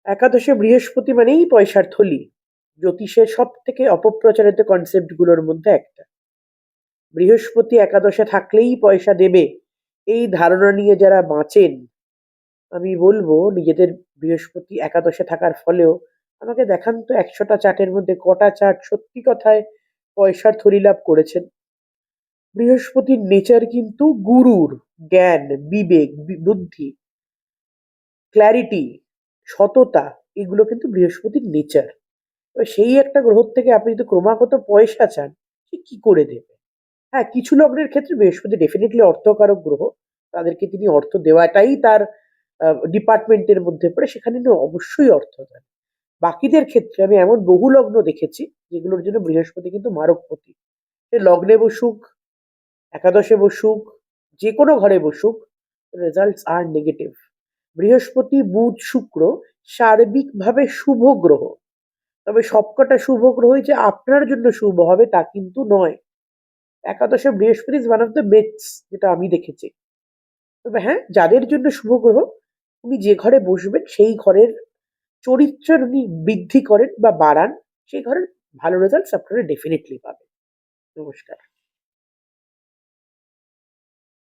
একাদশে বৃহস্পতি মানেই পয়সার থলি। জ্যোতিষের সব থেকে অপপ্রচারিত কনসেপ্ট গুলোর মধ্যে একটা। বৃহস্পতি একাদশে থাকলেই পয়সা দেবে, এই ধারণা নিয়ে যারা বাঁচেন, আমি বলবো নিজেদের বৃহস্পতি একাদশে থাকার ফলেও আমাকে দেখান তো 100টা চার্টের মধ্যে কটা চার্ট সত্যি কথায় পয়সার থলি লাভ করেছেন। বৃহস্পতির নেচার কিন্তু গুরুর, জ্ঞান, বিবেক, বুদ্ধি, ক্ল্যারিটি, সততা, এগুলো কিন্তু বৃহস্পতির নেচার। এবার সেই একটা গ্রহ থেকে আপনি যদি ক্রমাগত পয়সা চান, সে কি করে দেবে? হ্যাঁ, কিছু লগ্নের ক্ষেত্রে বৃহস্পতি ডেফিনেটলি অর্থকারক গ্রহ। তাদেরকে তিনি অর্থ দেওয়াটাই তার ডিপার্টমেন্টের মধ্যে পড়ে, সেখানে তিনি অবশ্যই অর্থ দেন। বাকিদের ক্ষেত্রে আমি এমন বহু লগ্ন দেখেছি যেগুলোর জন্য বৃহস্পতি কিন্তু মারকপতি। সে লগ্নে বসুক, একাদশে বসুক, যে কোনো ঘরে বসুক, রেজাল্টস আর নেগেটিভ। বৃহস্পতি, বুধ, শুক্র সার্বিকভাবে শুভ গ্রহ। তবে সবকটা শুভ গ্রহই যে আপনার জন্য শুভ হবে তা কিন্তু নয়। একাদশে বৃহস্পতি is one of the best, যেটা আমি দেখেছি। তবে হ্যাঁ, যাদের জন্য শুভ গ্রহ, উনি যে ঘরে বসবেন সেই ঘরের চরিত্রের উনি বৃদ্ধি করেন বা বাড়ান, সেই ঘরের ভালো রেজাল্টস আপনারা ডেফিনেটলি পাবেন। নমস্কার।